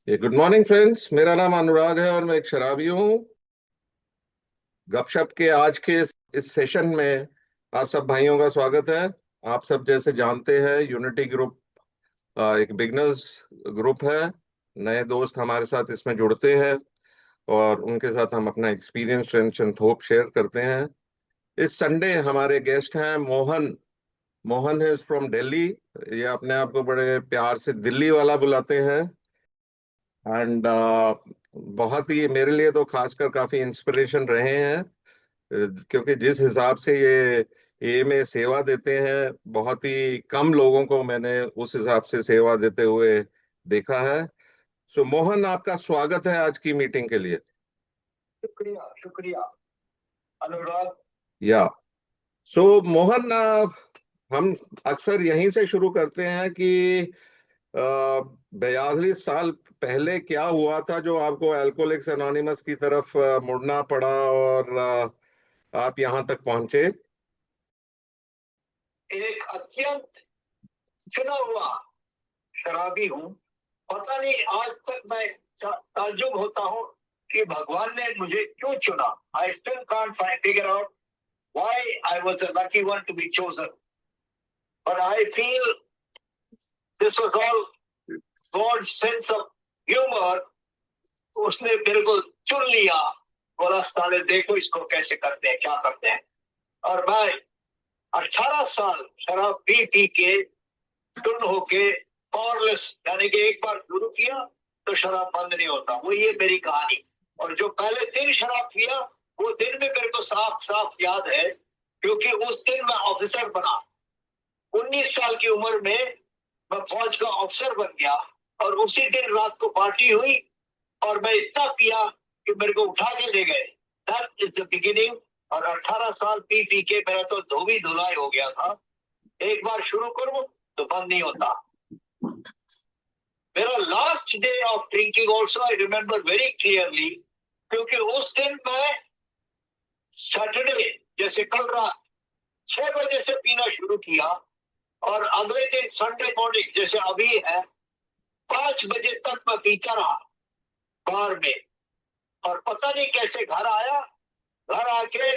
ये good morning friends. मेरा नाम अनुराग है और मैं एक शराबी हूँ। गपशप के आज के इस सेशन में आप सब भाइयों का स्वागत है। आप सब जैसे जानते हैं, यूनिटी ग्रुप एक बिगनर्स ग्रुप है। नए दोस्त हमारे साथ इसमें जुड़ते हैं और उनके साथ हम अपना experience, strength and hope share करते हैं। इस संडे हमारे गेस्ट हैं मोहन। मोहन है फ्रॉम दिल्ली। ये अपने आप को बड़े प्यार से दिल्ली वाला बुलाते हैं। एंड बहुत ही मेरे लिए तो खासकर काफी इंस्पिरेशन रहे हैं। क्योंकि जिस हिसाब से ये में सेवा देते हैं, बहुत ही कम लोगों को मैंने उस हिसाब से सेवा देते हुए देखा है। सो मोहन, आपका स्वागत है आज की मीटिंग के लिए। शुक्रिया शुक्रिया अनुराग। या सो मोहन, हम अक्सर यहीं से शुरू करते हैं कि 42 साल पहले क्या हुआ था जो आपको अल्कोहलिक्स एनोनिमस की तरफ मुड़ना पड़ा और आप यहाँ तक पहुंचे। एक अत्यंत चुना हुआ शराबी हूँ। पता नहीं आज तक मैं ताज्जुब होता हूँ कि भगवान ने मुझे क्यों चुना। I still can't figure out why I was the lucky one to be chosen, but I feel this was all God sense of humour. उसने मेरे को चुन लिया, बोला साले देखो इसको कैसे करते हैं, क्या करते हैं। और मैं 18 साल शराब पी पी के टुन होके पावरलेस, यानी कि एक बार शुरू किया तो शराब बंद नहीं होता। वो ये मेरी कहानी। और जो पहले दिन शराब पिया वो दिन में मेरे को साफ साफ याद है, क्योंकि उस दिन मैं ऑफिसर बना। 19 साल की उम्र में मैं फौज का ऑफिसर बन गया और उसी दिन रात को पार्टी हुई और मैं इतना पिया कि मेरे को उठा के ले गए। That is the beginning. और 18 साल पी पी के मेरा तो धोबी धुलाई हो गया था। एक बार शुरू करूं तो बंद नहीं होता। मेरा last day of drinking also I remember very clearly, क्योंकि उस दिन मैं सैटरडे जैसे कल रात 6 बजे से पीना शुरू किया और अगले दिन संडे मॉर्निंग जैसे अभी है 5 बजे तक मैं पीता रहा बार में। और पता नहीं कैसे घर आया, घर आके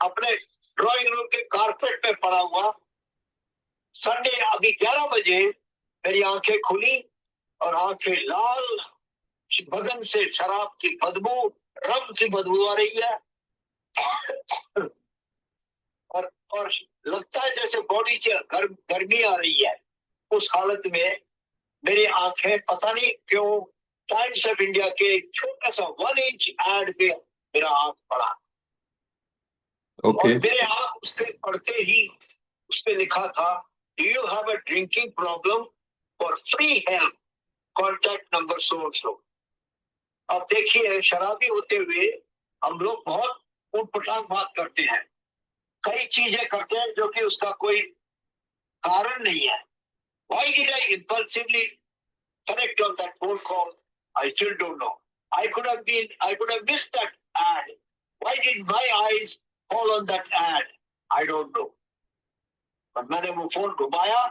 अपने ड्राइंग रूम के कारपेट पे पड़ा हुआ। संडे अभी 11 बजे मेरी आंखें खुली और आंखें लाल, बदन से शराब की बदबू, रम की बदबू आ रही है। और लगता है जैसे बॉडी से गर्मी आ रही है। उस हालत में मेरी आंखें पता नहीं क्यों टाइम्स ऑफ इंडिया के एक छोटा सा 1 इंच एड पे मेरा आंख पड़ा। ओके। और मेरे आंख उस पे पड़ते ही उस पे लिखा था, do you have a drinking problem, for free help contact number so so. अब देखिए, शराबी होते हुए हम लोग बहुत उठपटांग बात करते हैं, कई चीजें करते हैं जो कि उसका कोई कारण नहीं है। Why did I impulsively connect on that phone call? I still don't know. I could have missed that ad. Why did my eyes fall on that ad? I don't know. पर मैंने वो फोन घुमाया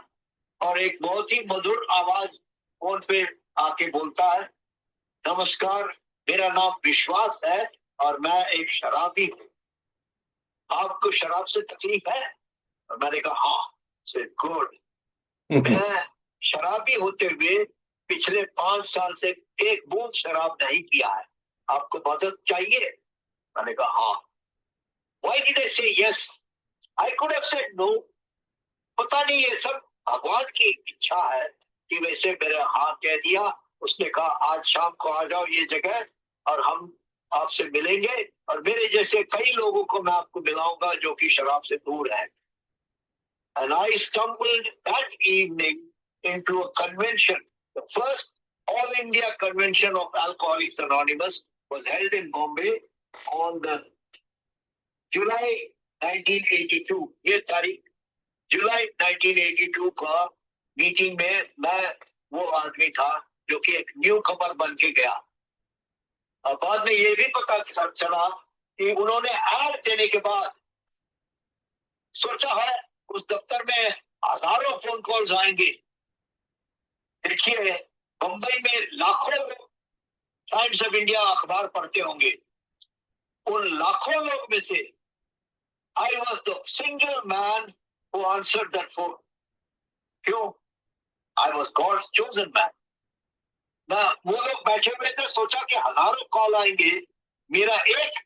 और एक बहुत ही मधुर आवाज phone पे आके बोलता है, नमस्कार, मेरा नाम विश्वास है और मैं एक शराबी हूँ। आपको शराब से तकलीफ है? और मैंने कहा हाँ। से गुड। मैं शराबी होते हुए पिछले 5 साल से एक बूंद शराब नहीं पिया है। आपको मदद चाहिए? मैंने कहा हाँ। Why did I say yes? I could have said no. पता नहीं ये सब भगवान की इच्छा है कि वैसे मेरे हाँ कह दिया। उसने कहा आज शाम को आ जाओ ये जगह और हम आपसे मिलेंगे, और मेरे जैसे कई लोगों को मैं आपको मिलाऊंगा जो कि शराब से दूर है। And I stumbled that evening into a convention. The first All India Convention of Alcoholics Anonymous was held in Bombay on the July 1982. ये तारीख जुलाई 1982 का मीटिंग में मैं वो आदमी था जो कि एक न्यू कमर बन के गया। और बाद में ये भी पता चला कि उन्होंने ऐड देने के बाद सोचा है उस दफ्तर में हजारों फोन कॉल्स आएंगे। देखिए, मुंबई में लाखों लोग टाइम्स ऑफ इंडिया अखबार पढ़ते होंगे, उन लाखों लोग में से I was the single man who answered that phone. क्यों? I was God's chosen man. ना वो लोग बैठे हुए थे, सोचा कि हजारों कॉल आएंगे, मेरा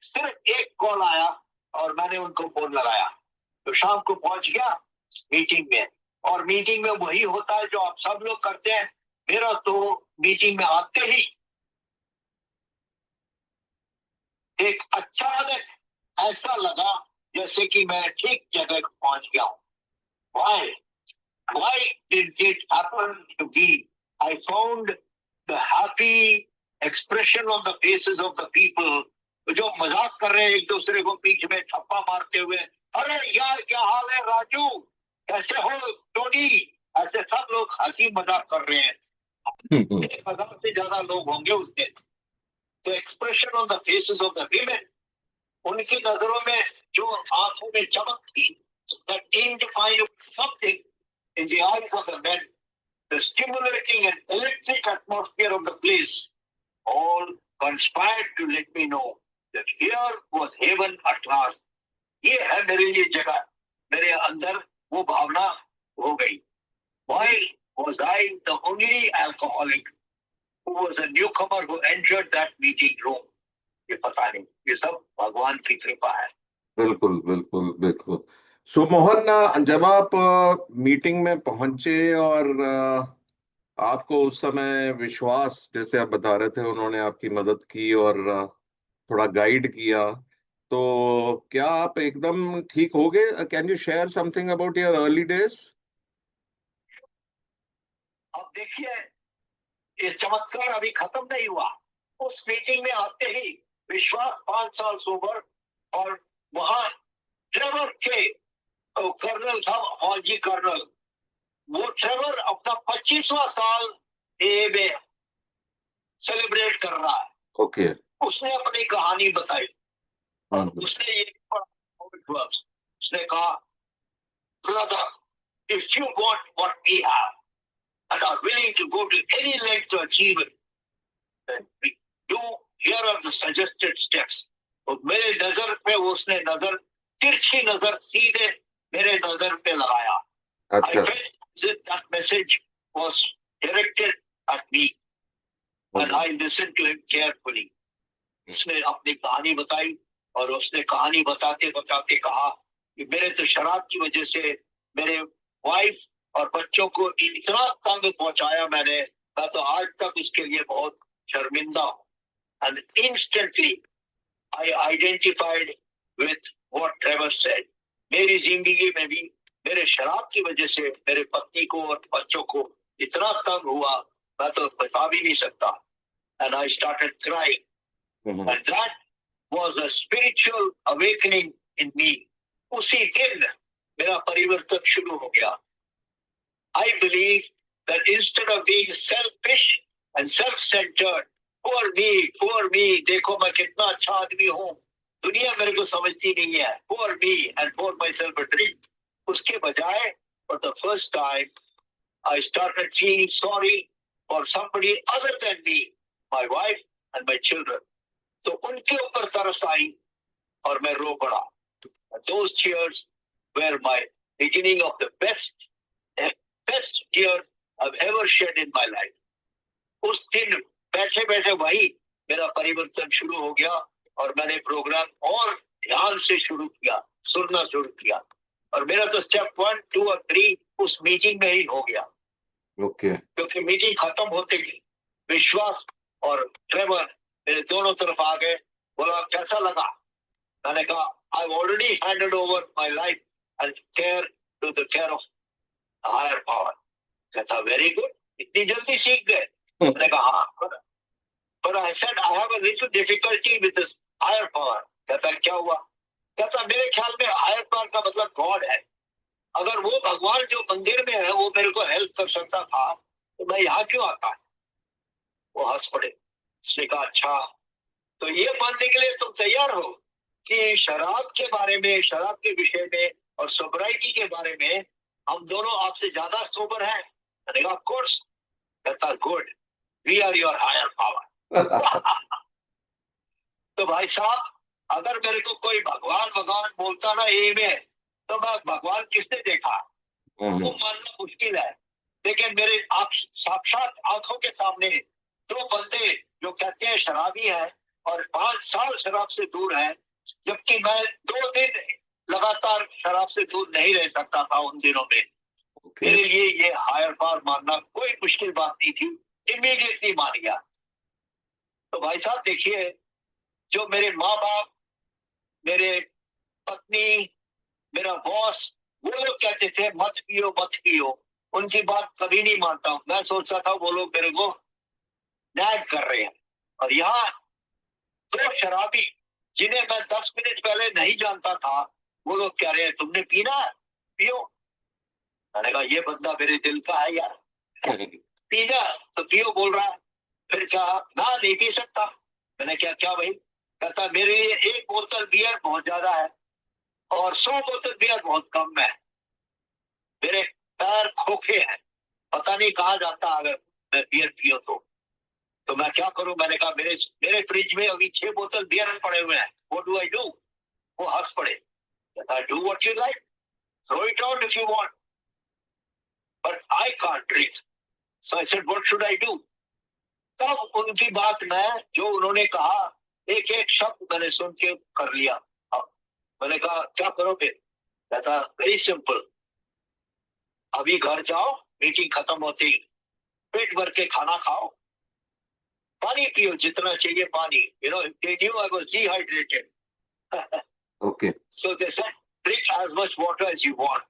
सिर्फ एक कॉल आया और मैंने उनको फोन लगाया। तो शाम को पहुंच गया मीटिंग में, और मीटिंग में वही होता है जो आप सब लोग करते हैं। मेरा तो मीटिंग में आते ही एक अचानक ऐसा लगा जैसे कि मैं ठीक जगह पहुंच गया हूं। Why? Why did it happen to be? I found the happy expression on the faces of the people जो मजाक कर रहे हैं एक दूसरे को बीच में ठप्पा मारते हुए, अरे यार क्या हाल है राजू, कैसे हो टोनी, ऐसे सब लोग हंसी मजाक कर रहे हैं। 1,000 से ज्यादा लोग होंगे उस दिन। The expression on the faces of the women, उनकी नजरों में जो आंखों में चमक थी, that identified something in the eyes of the men, the stimulating and electric atmosphere of the place, all conspired to let me know that here was heaven at last. ये है मेरे लिए जगह। मेरे अंदर वो भावना हो गई। Why was I the only alcoholic who was a newcomer who entered that meeting room? ये पता नहीं, ये सब भगवान की कृपा है। बिल्कुल बिल्कुल बिल्कुल। सो मोहन, जब आप मीटिंग में पहुंचे और आपको उस समय विश्वास, जैसे आप बता रहे थे, उन्होंने आपकी मदद की और थोड़ा गाइड किया, तो क्या आप एकदम ठीक हो गए? Can you share something about your early days? अब देखिए, ये चमत्कार अभी खत्म नहीं हुआ। उस मीटिंग में आते ही विश्वास 5 साल सोबर, और वहां ट्रेवर थे, कर्नल था, फौजी कर्नल। वो ट्रेवर अपना 25वां साल ए में सेलिब्रेट कर रहा है। ओके। उसने अपनी कहानी बताई और उसने ये उसने कहा, brother, if you want what we have and are willing to go to any length to achieve it, then do, here are the suggested steps. तो मेरे नजर पे उसने नजर, तिरछी नजर सीधे मेरे नजर पे लगाया। अच्छा। I felt that message was directed at me and I listened to him carefully. उसने अपनी कहानी बताई और उसने कहानी बताते बताते कहा कि मेरे तो शराब की वजह से मेरे वाइफ और बच्चों को इतना तंग पहुंचाया मैंने, मैं तो आज तक इसके लिए बहुत शर्मिंदा हूं। And instantly I identified with what Trevor said. मेरी जिंदगी में भी मेरे शराब की वजह से मेरे पत्नी को और बच्चों को इतना तंग हुआ, मैं तो बता भी नहीं सकता। And I started crying. And that was a spiritual awakening in me. उसी दिन मेरा परिवर्तन शुरू हो गया। I believe that instead of being selfish and self-centered, poor me, देखो मैं कितना अच्छा आदमी हूँ, दुनिया मेरे को समझती नहीं है, poor me and pour myself a drink, उसके बजाय for the first time I started feeling sorry for somebody other than me, my wife and my children. तो उनके ऊपर तरस आई और मैं रो पड़ा। Those tears were my beginning of the best tears I've ever shed in my life. उस दिन बैठे बैठे वही मेरा परिवर्तन शुरू हो गया और मैंने प्रोग्राम और ध्यान से शुरू किया, सुनना शुरू किया, और मेरा तो स्टेप 1, 2 और 3 उस मीटिंग में ही हो गया। ओके। क्योंकि मीटिंग खत्म होते ही विश्वास और ट्रेवर मेरे दोनों तरफ आ गए, बोला कैसा लगा? मैंने कहा I've already handed over my life and care to the care of higher power. कहता very good, इतनी जल्दी सीख गए? मैंने कहा हाँ, but I said I have a little difficulty with this higher power. कहता क्या हुआ? कहता मेरे ख्याल में higher power का मतलब गॉड है। अगर वो भगवान जो मंदिर में है वो मेरे को हेल्प कर सकता था तो मैं यहाँ क्यों आता? वो हंस पड़े। उसने कहा अच्छा, तो ये मानने के लिए तुम तैयार हो कि शराब के बारे में, शराब के विषय में और सोबराइटी के बारे में हम दोनों आपसे ज्यादा सोबर हैं? मैंने कहा ऑफ कोर्स। कहता good, we are your higher power. तो भाई साहब, अगर मेरे को कोई भगवान भगवान बोलता ना ए में, तो मैं भगवान किसने देखा वो मानना मुश्किल है। लेकिन मेरे साक्षात आंखों के सामने दो बंदे जो कहते हैं शराबी है और 5 साल शराब से दूर है, जबकि मैं 2 दिन लगातार शराब से दूर नहीं रह सकता था उन दिनों में। मेरे लिए ये हायर पावर मानना कोई मुश्किल बात नहीं थी, इमीडिएटली मान गया। तो भाई साहब देखिए, जो मेरे माँ बाप, मेरे पत्नी, मेरा बॉस, वो लोग कहते थे मत पियो मत पियो, उनकी बात कभी नहीं मानता हूं। मैं सोचता था वो लोग मेरे को नैग कर रहे हैं। और यहाँ 2 शराबी जिन्हें मैं 10 मिनट पहले नहीं जानता था, वो लोग कह रहे हैं तुमने पीना है, पियो। मैंने कहा ये बंदा मेरे दिल का है यार, पीना तो पियो बोल रहा है। फिर कहा ना नहीं पी सकता। मैंने क्या क्या भाई? कहता मेरे लिए 1 बोतल बियर बहुत ज्यादा है और 100 बोतल बियर बहुत कम है। मेरे पैर खोखे हैं, पता नहीं कहा जाता अगर मैं बियर पियो तो मैं क्या करूं? मैंने कहा मेरे फ्रिज में अभी 6 बोतल बियर पड़े हुए हैं, व्हाट डू आई डू? वो हंस पड़े, कहता do what you like, throw it out if you want, but I can't drink. So I said what should I do? तब उनकी बात में जो उन्होंने कहा, एक एक शब्द मैंने सुन के कर लिया। अब मैंने कहा क्या करोगे? कहता वेरी सिंपल, अभी घर जाओ, मीटिंग खत्म होते ही पेट भर के खाना खाओ, पानी पियो जितना चाहिए पानी। You know, they knew I was dehydrated. Okay. So they said, drink as much water as you want.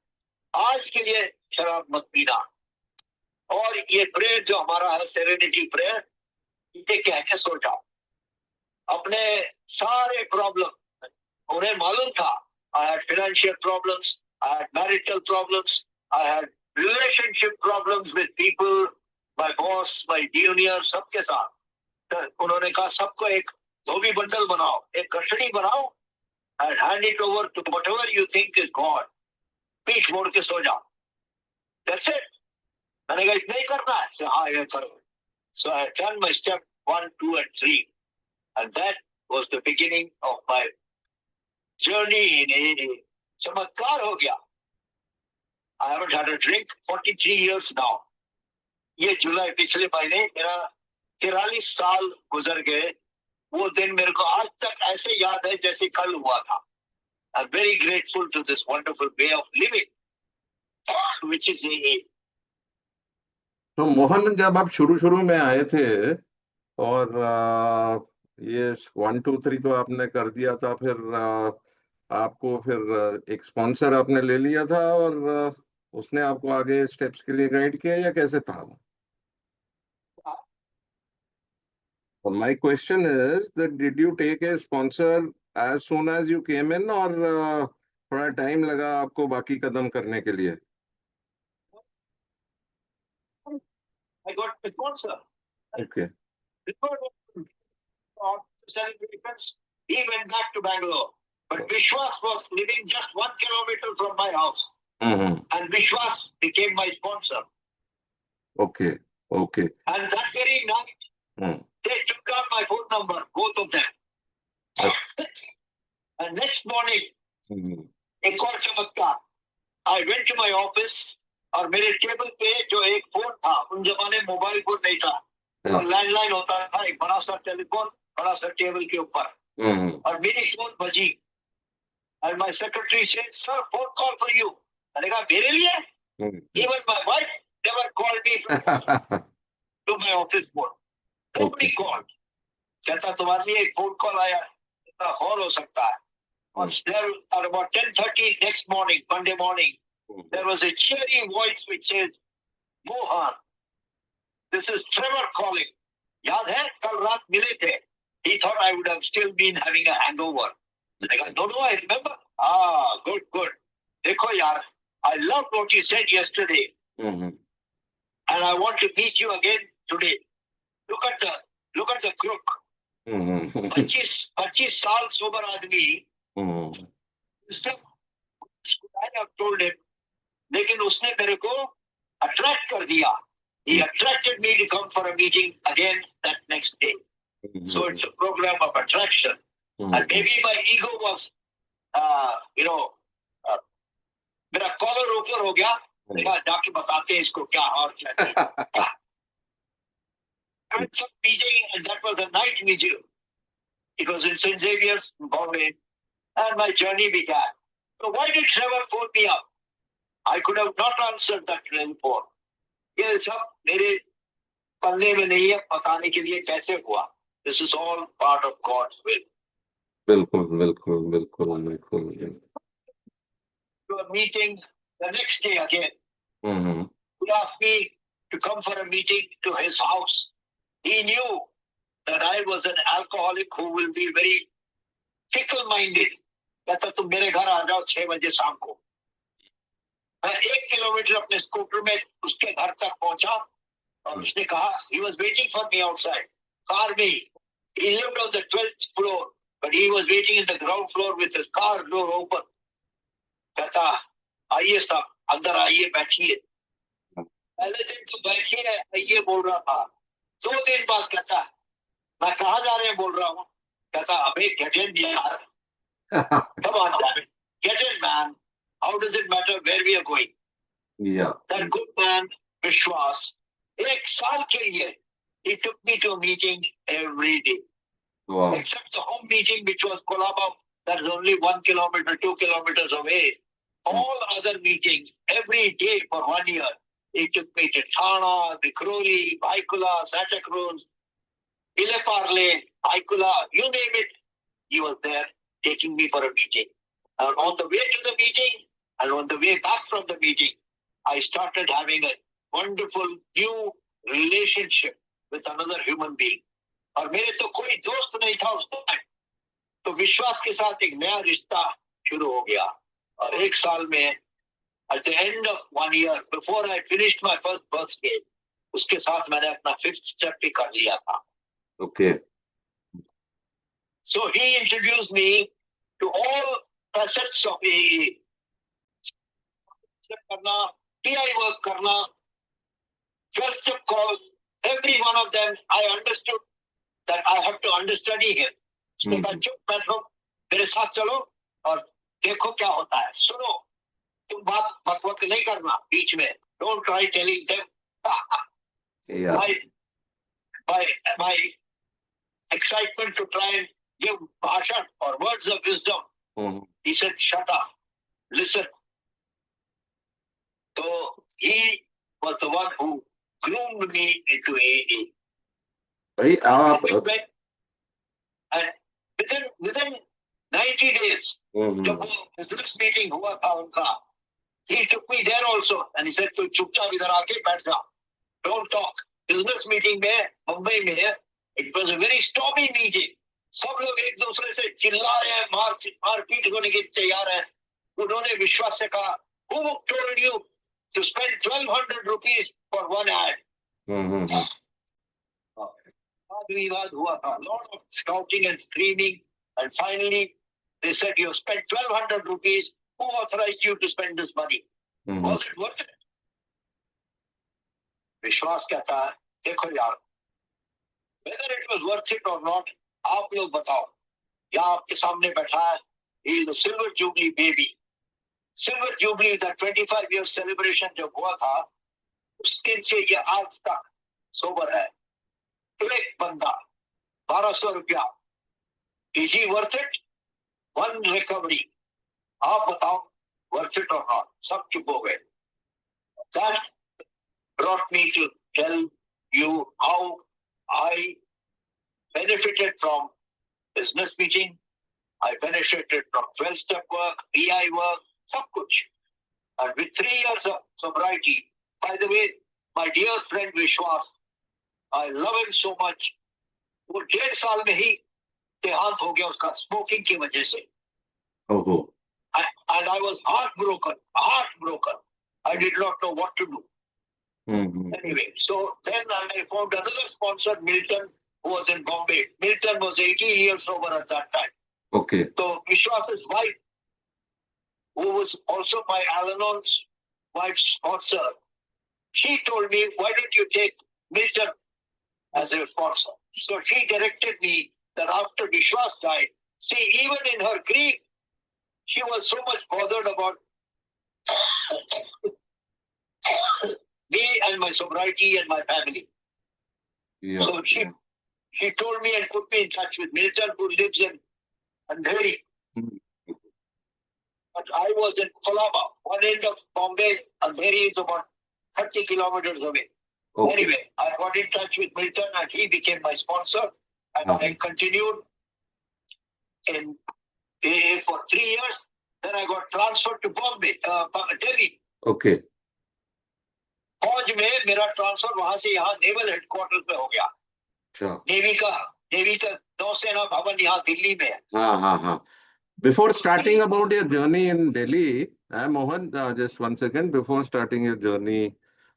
आज के लिए शराब मत पीना। और ये प्रेयर जो हमारा है, सेरेनिटी प्रेयर, ये कह के सो जाओ। अपने सारे प्रॉब्लम उन्हें मालूम था। I had financial problems, I had marital problems, I had relationship problems with people, my boss, my junior, सबके साथ। तो उन्होंने कहा सबको एक धोबी बंडल बनाओ, एक कटड़ी बनाओ, and hand it over to whatever you think is God. पीठ मोड़ के सो जाओ। That's it. मैंने कहा इतना ही करना है? हाँ ये करो। So I done my step 1, 2 and 3, and that was the beginning of my journey in AA. चमत्कार हो गया। I haven't had a drink 43 years now. ये जुलाई पिछले महीने मेरा 43 साल गुजर गए। वो दिन मेरे को आज तक ऐसे याद है जैसे कल हुआ था। I'm very grateful to this wonderful way of living, which is AA. तो मोहन, जब आप शुरू शुरू में आए थे और ये 1, 2, 3 तो आपने कर दिया था, फिर आपको फिर एक स्पॉन्सर आपने ले लिया था और उसने आपको आगे स्टेप्स के लिए गाइड किया, या कैसे था वो? My question is that did you take a sponsor as soon as you came in, और थोड़ा टाइम लगा आपको बाकी कदम करने के लिए? I got the sponsor. Okay. He went back to Bangalore. But Vishwas was living just 1 kilometer from my house. And Vishwas became my sponsor. Okay. Okay. And that very night, they took down my phone number, both of them. And next morning, एक और चमत्कार, I went to my office, और मेरे table पे जो एक phone था, उन जमाने मोबाइल फोन नहीं था, तो लैंडलाइन होता था, एक बड़ा सा टेलीफोन, बड़ा सा टेबल के ऊपर, और मेरी फोन बजी। And my secretary said, sir, phone call for you. मैंने कहा मेरे लिए? Even my wife never called me to my office phone. Nobody called. कहता तुम्हारे लिए एक फोन कॉल आया, इतना और हो सकता है। और there at about 10:30 next morning, Monday morning, there was a cheery voice which says, Mohan, this is Trevor calling. याद है कल रात मिले थे? He thought I would have still been having a hangover. I go, no, I remember. Ah, good, good. देखो यार, I loved what you said yesterday, and I want to meet you again today. Look at the crook. 25 साल sober आदमी, I have told him, लेकिन उसने मेरे को attract कर दिया। He attracted me to come for a meeting again that next day. So it's a program of attraction. And maybe my ego was, मेरा collar ऊपर हो गया, जाके बताते हैं इसको क्या और क्या. And some meeting, and that was a night meeting. It was in St. Xavier's, Bombay, and my journey began. So why did Trevor phone me up? I could have not answered that phone. ये सब मेरे पन्ने में नहीं है बताने के लिए कैसे हुआ. This is all part of God's will. बिल्कुल बिल्कुल बिल्कुल बिल्कुल. To a meeting the next day again. He asked me to come for a meeting to his house. He knew that I was an alcoholic who will be very fickle-minded. कहता तुम मेरे घर आ जाओ 6 बजे शाम को. मैं 1 किलोमीटर अपने स्कूटर में उसके घर तक पहुंचा और उसने कहा he was waiting for me outside car में. He lived on the 12th floor but he was waiting in the ground floor with his car door open. कहता आइए साहब अंदर आइए बैठिए. पहले दिन तो बैठिए आइए बोल रहा था. 2 दिन बाद कहता मैं कहाँ जा रहे हैं बोल रहा हूँ. कहता अबे get in यार. Come on man. Get in man. How does it matter where we are going? Yeah. That good man Vishwas 1 साल के लिए he took me to a meeting every day. Wow. Except the home meeting which was Colaba, that is only 1 kilometer, 2 kilometers away. All other meetings every day for 1 year. He took me to Thana, Vikhroli, Vaikula, Santa Cruz, Ileparle, Aikula, you name it. He was there taking me for a meeting. And on the way to the meeting and on the way back from the meeting, I started having a wonderful new relationship with another human being. और मेरे तो कोई दोस्त नहीं था उस time. तो विश्वास के साथ एक नया रिश्ता शुरू हो गया. और 1 साल में at the end of 1 year, before I finished my first birthday, उसके साथ मैंने अपना 5th step भी कर लिया था. Okay. So he introduced me to all facets of AA. करना, PI work करना, 12 step calls, every one of them I understood that I have to understudy him. उसने कहा चुप बैठो मेरे साथ चलो और देखो क्या होता है. सुनो तुम बात बकवास नहीं करना बीच में. Don't try telling them. Yeah. My excitement to try and give bhashan or words of wisdom. He said, shut up, listen. So he was the one who groomed me into AA. And within 90 days, जब वो business meeting हुआ था उनका, he took me there also and he said, तू चुपचाप इधर आके बैठ जा. Don't talk. Business meeting में मुंबई में it was a very stormy meeting. सब लोग एक दूसरे से चिल्ला रहे हैं, मारपीट होने के तैयार हैं. उन्होंने विश्वास से कहा, who told you to spend 1,200 rupees for one ad? वाद हुआ था. Lot of shouting and screaming, and finally they said you spent 1,200 rupees. Who authorized you to spend this money? Was it worth it? विश्वास कहता है देखो यार, whether it was worth it or not, आप लोग बताओ. यहाँ आपके सामने बैठा है, he is a silver jubilee baby. Silver jubilee, the 25 year celebration जब हुआ था, उस दिन से ये आज तक सोबर है. एक बंदा 1,200 रुपया. Is he worth it? One recovery. आप बताओ worth it or not? सब चुप हो गए. That brought me to tell you how I benefited from business meeting. I benefited from 12-step work, PI work, सब कुछ. And with 3 years of sobriety, by the way, my dear friend Vishwas, I love him so much. वो 1.5 साल में ही देहांत हो गया उसका smoking की वजह से. And I was heartbroken. I did not know what to do. Anyway, so then I found another sponsor, Milton, who was in Bombay. Milton was 18 years sober at that time. Okay. So Vishwas's wife, who was also my Al-Anon's wife's sponsor, she told me, why don't you take Milton as a sponsor? So she directed me that after Vishwas died, see, even in her grief, she was so much bothered about me and my sobriety and my family. Yeah. So she told me and put me in touch with Milton, who lives in Andheri. But I was in Colaba, one end of Bombay. Andheri is about 30 kilometers away. Okay. Anyway, I got in touch with Milton and he became my sponsor. And I continued in AA for 3 years. Then I got transferred to Bombay, Delhi. Okay. फौज में मेरा transfer वहां से यहाँ naval headquarter पे हो गया. अच्छा. नेवी का नौसेना भवन यहाँ दिल्ली में है. हाँ. Before starting about your journey in Delhi, Mohan, just 1 second. Before starting your journey,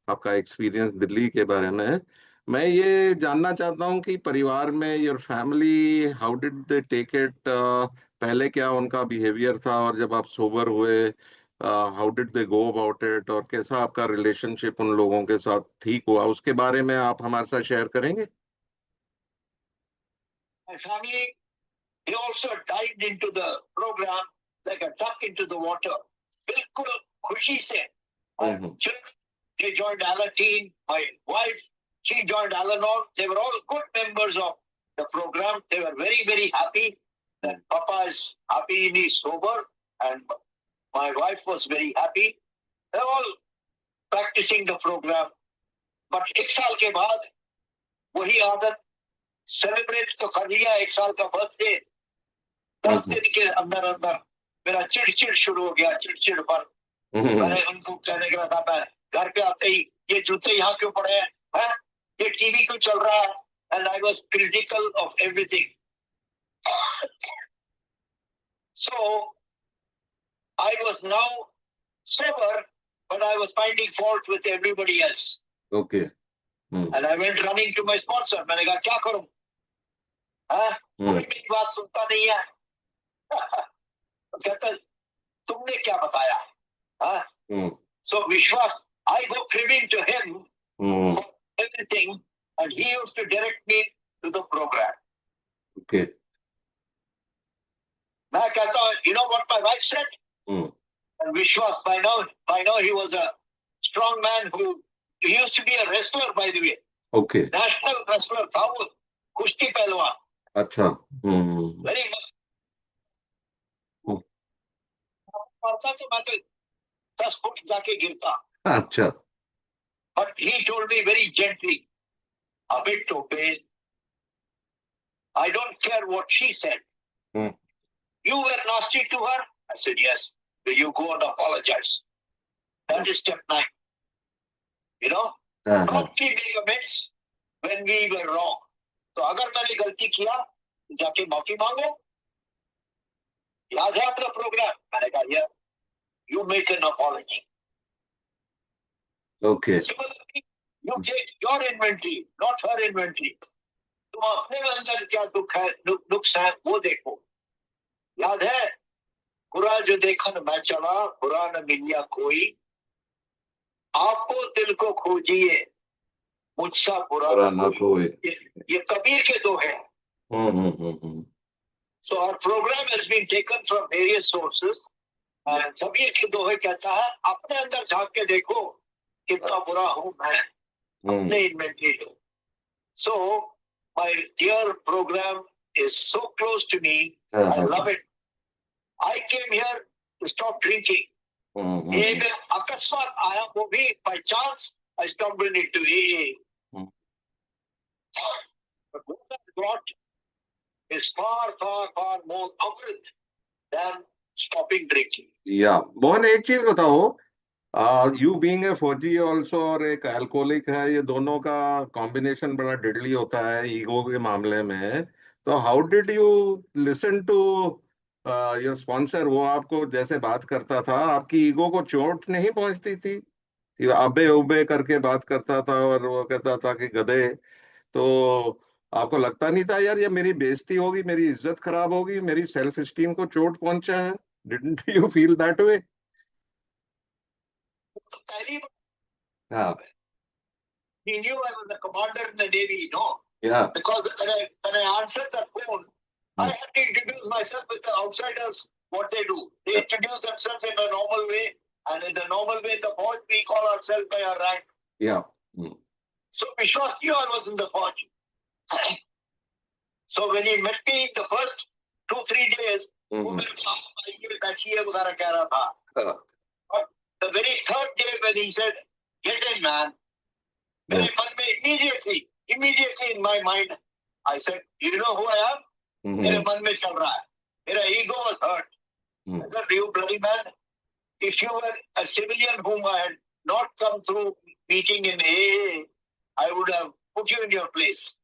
आपका experience दिल्ली के बारे में, मैं ये जानना चाहता हूँ कि परिवार में your family, how did they take it? पहले क्या उनका behavior था और जब आप sober हुए, how did they go about it? और कैसा आपका relationship उन लोगों के साथ ठीक हुआ, उसके बारे में आप हमारे साथ share करेंगे? My family, they also dived into the program like a duck into the water. बिल्कुल खुशी से. They joined Alateen. My wife, she joined Al-Anon. They were all good members of the program. They were very, very happy that Papa is happy and he's sober. And my wife was very happy. They're all practicing the program. But 1 साल के बाद वही आदत celebrate तो कर लिया 1 साल का बर्थडे. 10 दिन के अंदर मेरा चिड़चिड़ शुरू हो गया. चिड़चिड़ पर मैंने उनको कहने का था, मैं घर पे आते ही ये जूते यहाँ क्यों पड़े हैं, ये टीवी क्यों चल रहा है. And I was critical of everything. So I was now sober, but I was finding fault with everybody else. Okay. And I went running to my sponsor. मैंने कहा क्या करूं, कोई मेरी बात सुनता नहीं है. कहता तुमने क्या बताया. So Vishwas, I go cribbing to him for everything, and he used to direct me to the program. Okay. मैं कहता हूं, you know what my wife said? And Vishwas, by now he was a strong man who he used to be a wrestler, by the way. Okay. National wrestler था वो, कुश्ती पहलवान. अच्छा. Very much. मारता तो मैं तो 10 फुट जाके गिरता. अच्छा. But he told me very gently, Amit Tope, I don't care what she said. You were nasty to her? I said, yes. You go and apologize. That is step 9. You know? Promptly make amends when we were wrong. तो अगर मैंने गलती किया, जाके माफी मांगो. याद है अपना प्रोग्राम? मैंने कहा, yeah. You make an apology. Okay. Similarly, you take your inventory, not her inventory. तुम अपने अंदर क्या दुख है, नुक्स है, वो देखो. याद है, बुरा जो देखा न मैं चला, बुरा न मिलिया कोई. आपको दिल को खोजिए, मुझसा बुरा न कोई. ये कबीर के दो हैं. So our program has been taken from various sources. And Kabir के दोहे कहता है, अपने अंदर झांक के देखो कितना बुरा हूं मैं, अपने inventory low. So my dear program is so close to me. I love it. I came here to stop drinking. एक अकस्मात आया, वो भी by chance I stumbled into AA. But what I got is far more amrit than stopping drinking. Yeah. Mohan, एक चीज बताओ, you being a फौजी also और एक अल्कोहलिक है, ये दोनों का कॉम्बिनेशन बड़ा डेडली होता है ईगो के मामले में. तो how did you listen to your sponsor? वो आपको जैसे बात करता था, आपकी ईगो को चोट नहीं पहुंचती थी? अबे उबे करके बात करता था और वो कहता था कि गधे. तो आपको लगता नहीं था यार ये मेरी बेइज्जती होगी, मेरी इज्जत खराब होगी, मेरी सेल्फ स्टीम को चोट पहुंचा है? Didn't you feel that way? पहली हाँ. He knew I was the commander in the Navy, no? Yeah. Because when I answered the phone, I had to introduce myself with the outsiders, what they do. They introduce themselves in a normal way, and in the normal way, the Fauj, we call ourselves by our rank. Yeah. So Vishwas knew I was in the Fauj. So when he met me the first 2-3 days, वो मेरे को आइए बैठिए वगैरह कह रहा था. But the very third day when he said, "Get in, man," मेरे मन में immediately in my mind, I said, "You know who I am?" मेरे मन में चल रहा है. मेरा ego was hurt. I said, "You bloody man, if you were a civilian whom I had not come through meeting in AA, I would have put you in your place."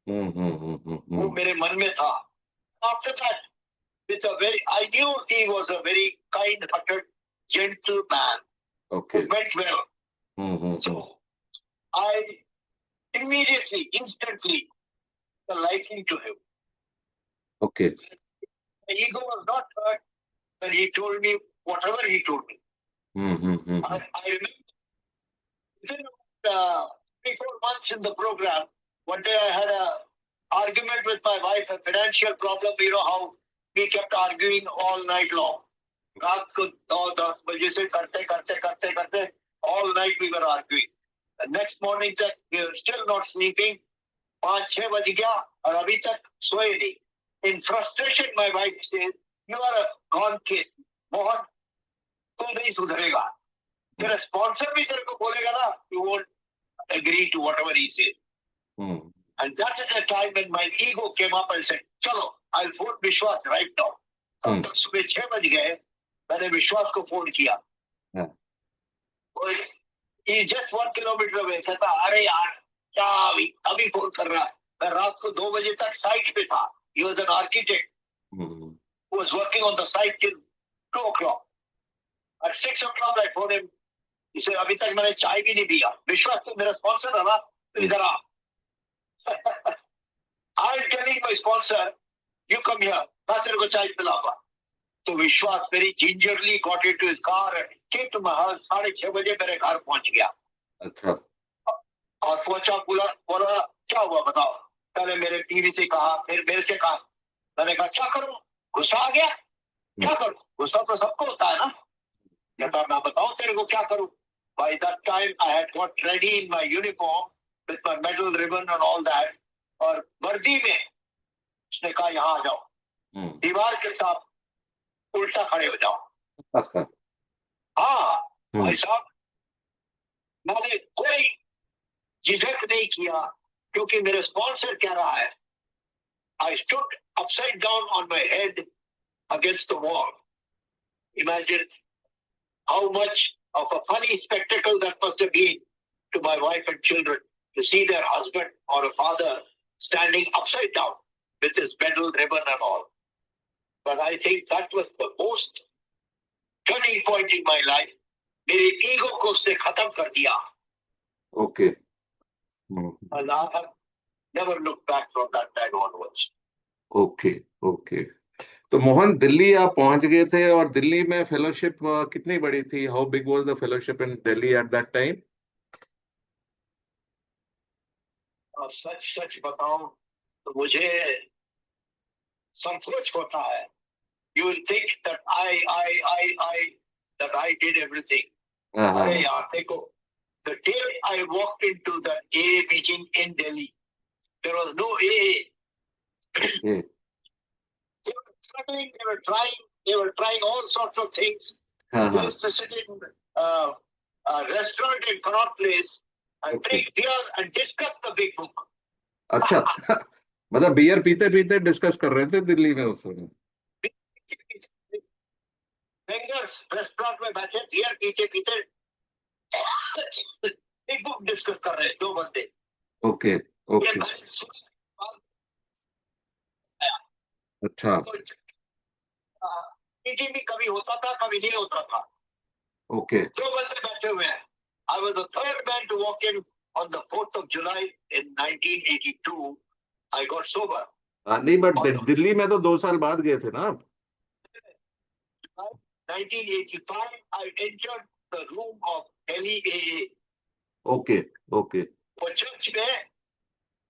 वो मेरे मन में था. After that, I knew he was a very kind-hearted, gentle man. Okay. It went well. So I instantly, the liking to him. Okay. My ego was not hurt when he told me whatever he told me. I remember within 3-4 months in the program, one day I had an argument with my wife, a financial problem. You know how we kept arguing all night long. रात को 9-10 बजे से करते all night we were arguing. The next morning तक we were still not sleeping. 5-6 बज गया और अभी तक सोए नहीं. In frustration, my wife says, "You are a gone case. Mohan, तू नहीं सुधरेगा. तेरा sponsor भी तेरे को बोलेगा ना, you won't agree to whatever he says." And that is the time when my ego came up and said, "चलो, I'll phone Vishwas right now." तब तक सुबह 6 बज गए, मैंने विश्वास को फोन किया. He just 1 kilometer away. कहता, "अरे यार, क्या अभी फोन कर रहा है? मैं रात को 2 बजे तक साइट पे था." He was an architect who was working on the site till 2 o'clock. At 6 o'clock, I phoned him. He said, "अभी तक मैंने चाय भी नहीं पिया." विश्वास तो मेरा स्पॉन्सर है ना, तो इधर आ. I'm telling my sponsor, "You come here. मैं तेरे को चाय पिलाऊंगा." तो विश्वास very gingerly got into his car and came to my house. 6:30 बजे मेरे घर पहुंच गया. अच्छा. और पहुंचा, बोला क्या हुआ बताओ. पहले मेरे टीवी से कहा, फिर मेरे से कहा. मैंने कहा क्या करूं, गुस्सा आ गया. क्या करूं, गुस्सा तो सबको होता है ना. कहता, मैं बताऊं तेरे को क्या करूं. By that time I had got ready in my uniform with my medal ribbon and all that. और वर्दी में उसने कहा, यहाँ आ जाओ, दीवार के साथ उल्टा खड़े हो जाओ. हाँ भाई साहब, मैंने कोई झिझक नहीं किया क्योंकि मेरे स्पॉन्सर कह रहा है. I stood upside down on my head against the wall. Imagine how much of a funny spectacle that must have been to my wife and children to see their husband or a father standing upside down with his medal ribbon and all. But I think that was the most turning point in my life. मेरे ego को उसने खत्म कर दिया. Okay. And I have never looked back from that time onwards. Okay. तो मोहन, दिल्ली आप पहुंच गए थे और दिल्ली में फेलोशिप कितनी बड़ी थी? How big was the fellowship in Delhi at that time? सच बताऊं तो मुझे संकोच होता है. You will think that I did everything. अरे यार देखो, the day I walked into the AA meeting in Delhi, there was no AA. They were struggling, they were trying all sorts of things. They used to sit in a restaurant in Connaught Place and drink beer and discuss the big book. अच्छा. मतलब beer पीते पीते discuss कर रहे थे दिल्ली में उस समय? रेस्टोरेंट में बैठे बियर पीते पीते बिग बुक डिस्कस कर रहे, 2 बंदे. ओके. अच्छा. मीटिंग भी कभी होता था, कभी नहीं होता था. ओके. 2 बंदे बैठे हुए हैं. I was the third man to walk in on the 4th of July in 1982. I got sober. नहीं, बट दिल्ली में तो 2 साल बाद गए थे ना आप? 1985, I entered the room of Delhi AA. Okay. वो चर्च में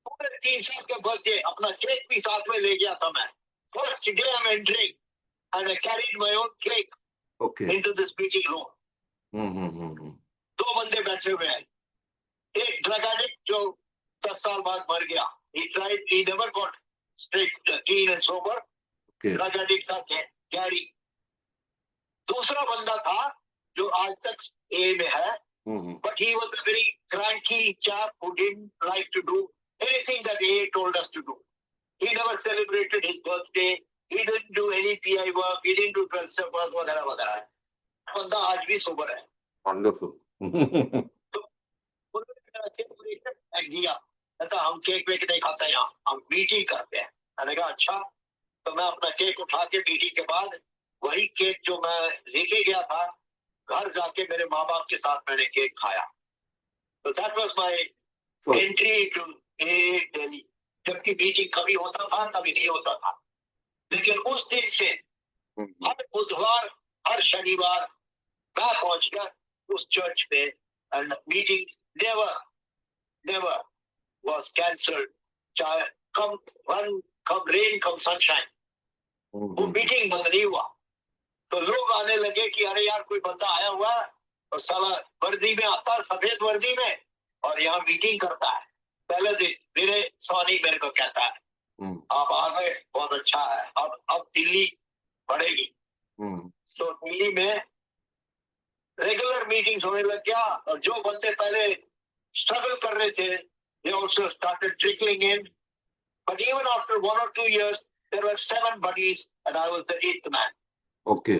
पूरे 3 साल के बर्थडे अपना केक भी साथ में ले गया था मैं. First day I am entering and I carried my own cake into this meeting room. 2 बंदे बैठे हुए हैं. एक ड्रग एडिक्ट जो 10 साल बाद मर गया. He never got straight, clean and sober. Drug addict था गैरी. दूसरा बंदा था जो आज तक ए में है. But he was a very cranky chap who didn't like to do anything that AA told us to do. He never celebrated his birthday. He didn't do any PI work. He didn't do 12 step work वगैरह वगैरह. बंदा आज भी sober है. Wonderful. तो उन्होंने जिया. कहता हम केक वेक नहीं खाते यहाँ, हम मीटिंग करते हैं. मैंने कहा अच्छा. तो मैं अपना केक उठा के मीटिंग के बाद वही केक जो मैं लेके गया था घर जाके मेरे माँ बाप के साथ मैंने केक खाया. तो that was my entry to AA Delhi. जबकि मीटिंग कभी होता था कभी नहीं होता था. लेकिन उस दिन से हर बुधवार हर शनिवार मैं पहुंच गया उस चर्च में. And meeting never was cancelled. चाहे कम रेन कम सनशाइन वो मीटिंग बंद नहीं हुआ. तो लोग आने लगे कि अरे यार कोई बंदा आया हुआ है और साला वर्दी में आता है, सफेद वर्दी में, और यहाँ मीटिंग करता है. पहले दिन मेरे सोनी मेरे को कहता है आप आ गए बहुत अच्छा है, अब दिल्ली बढ़ेगी. तो दिल्ली में रेगुलर मीटिंग्स होने लग गया. और जो बंदे पहले स्ट्रगल कर रहे थे they also started trickling in. But even after 1 or 2 years there were 7 buddies and I was the 8th man. Okay.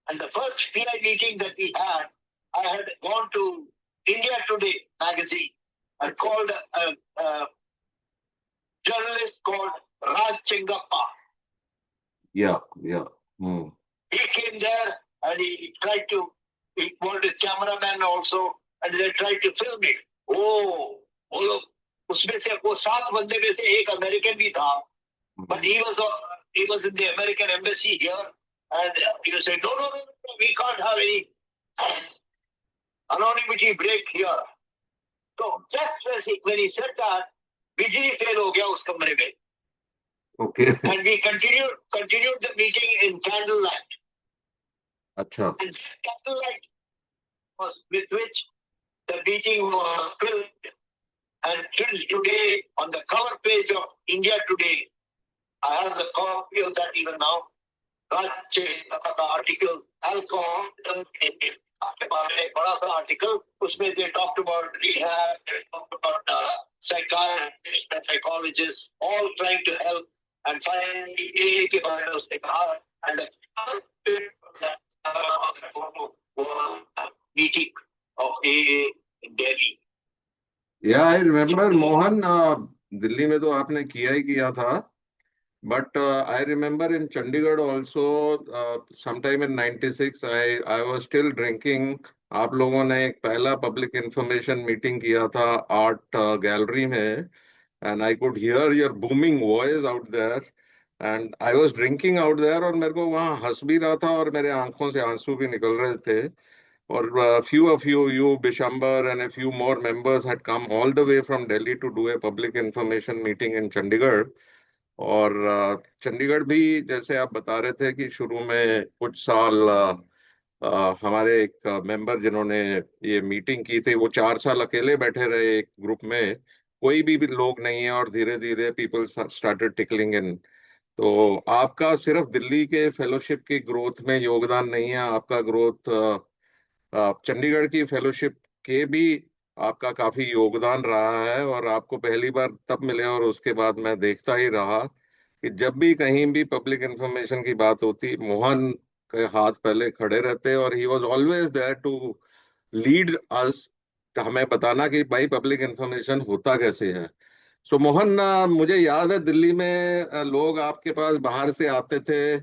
And the first PI meeting that we had, I had gone to India Today magazine and called a journalist called Raj Chingappa. Yeah. He came there and he wanted a cameraman also and they tried to film it. वो लोग उसमें से वो 7 बंदे में से एक American भी था. But he was in the American embassy here and he was saying no, we can't have any anonymity break here. So just when he said that, बिजली फेल हो गया उस कमरे में. Okay. And we continued the meeting in candlelight. अच्छा. And candlelight was with which the meeting was filmed. And till today, on the cover page of India Today, I have the copy of that even now. The article, alcohol, बड़ा सा article, उसमें they talked about rehab, they talked about psychiatrists and psychologists, all trying to help. And finally, AA के बारे में उसने कहा, and the meeting of AA in Delhi. Yeah, I remember Mohan Delhi में तो आपने किया ही किया था. But I remember in Chandigarh also, sometime in 96, I was still drinking. आप लोगों ने एक पहला public information meeting किया था art gallery में, and I could hear your booming voice out there. And I was drinking out there, और मेरे को वहाँ हंस भी रहा था और मेरे आंखों से आंसू भी निकल रहे थे. Or few of you, Bishambar, and a few more members had come all the way from Delhi to do a public information meeting in Chandigarh. और चंडीगढ़ भी जैसे आप बता रहे थे कि शुरू में कुछ साल हमारे एक मेंबर जिन्होंने ये मीटिंग की थी वो 4 साल अकेले बैठे रहे एक ग्रुप में, कोई भी लोग नहीं है, और धीरे धीरे पीपल स्टार्टेड टिकलिंग इन. तो आपका सिर्फ दिल्ली के फेलोशिप की ग्रोथ में योगदान नहीं है, आपका ग्रोथ चंडीगढ़ की फेलोशिप के भी आपका काफी योगदान रहा है. और आपको पहली बार तब मिले और उसके बाद मैं देखता ही रहा कि जब भी कहीं भी पब्लिक इंफॉर्मेशन की बात होती, मोहन के हाथ पहले खड़े रहते और he was always there to lead us, हमें बताना कि भाई पब्लिक इंफॉर्मेशन होता कैसे है. सो मोहन, मुझे याद है दिल्ली में लोग आपके पास बाहर से आते थे